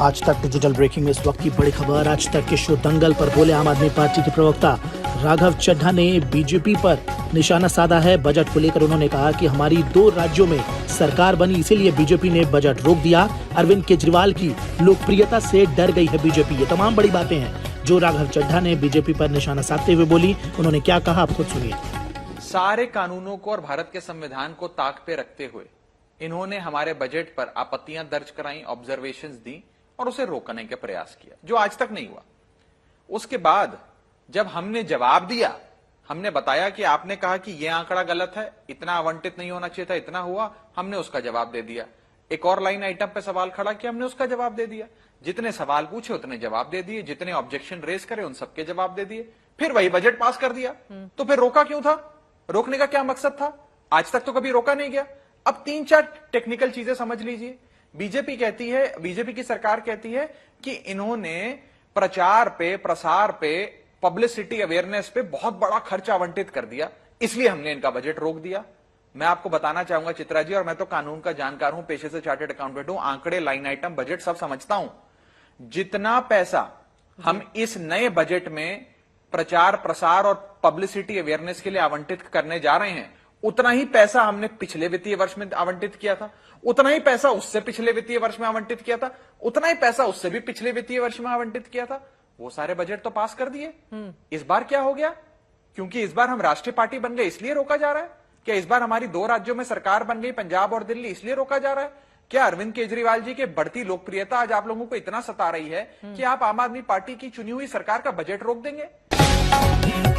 आज तक digital breaking में इस वक्त की बड़ी खबर। आज तक के शो दंगल पर बोले आम आदमी पार्टी के प्रवक्ता राघव चड्ढा ने बीजेपी पर निशाना साधा है। बजट को लेकर उन्होंने कहा कि हमारी 2 राज्यों में सरकार बनी, इसीलिए बीजेपी ने बजट रोक दिया। अरविंद केजरीवाल की लोकप्रियता से डर गई है बीजेपी। ये तमाम बड़ी बातें हैं जो राघव चड्ढा ने बीजेपी पर निशाना साधते हुए बोली। उन्होंने क्या कहा, आप खुद सुनिए। सारे कानूनों को और भारत के संविधान को ताक पे रखते हुए इन्होंने हमारे बजट पर आपत्तियां दर्ज कराई, ऑब्जर्वेशंस दी और उसे रोकने का प्रयास किया, जो आज तक नहीं हुआ। उसके बाद जब हमने जवाब दिया, हमने बताया कि आपने कहा कि यह आंकड़ा गलत है, इतना आवंटित नहीं होना चाहिए था, इतना हुआ, हमने उसका जवाब दे दिया। एक और लाइन आइटम पे सवाल खड़ा किया, हमने उसका जवाब दे दिया। जितने सवाल पूछे उतने जवाब दे दिए, जितने ऑब्जेक्शन रेज करे उन सबके जवाब दे दिए, फिर वही बजट पास कर दिया। तो फिर रोका क्यों था? रोकने का क्या मकसद था? आज तक तो कभी रोका नहीं गया। अब 3-4 टेक्निकल चीजें समझ लीजिए। बीजेपी कहती है, बीजेपी की सरकार कहती है कि इन्होंने प्रचार पे, प्रसार पे, पब्लिसिटी, अवेयरनेस पे बहुत बड़ा खर्च आवंटित कर दिया, इसलिए हमने इनका बजट रोक दिया। मैं आपको बताना चाहूंगा चित्रा जी, और मैं तो कानून का जानकार हूं, पेशे से चार्टर्ड अकाउंटेंट हूं, आंकड़े, लाइन आइटम, बजट सब समझता हूं। जितना पैसा हम इस नए बजट में प्रचार, प्रसार और पब्लिसिटी, अवेयरनेस के लिए आवंटित करने जा रहे हैं, उतना ही पैसा हमने पिछले वित्तीय वर्ष में आवंटित किया था, उतना ही पैसा उससे पिछले वित्तीय वर्ष में आवंटित किया था, उतना ही पैसा उससे भी पिछले वित्तीय वर्ष में आवंटित किया था। वो सारे बजट तो पास कर दिए। इस बार क्या हो गया? क्योंकि इस बार हम राष्ट्रीय पार्टी बन गए इसलिए रोका जा रहा है? क्या इस बार हमारी 2 राज्यों में सरकार बन गई, पंजाब और दिल्ली, इसलिए रोका जा रहा है? क्या अरविंद केजरीवाल जी के बढ़ती लोकप्रियता आज आप लोगों को इतना सता रही है कि आप आम आदमी पार्टी की चुनी हुई सरकार का बजट रोक देंगे?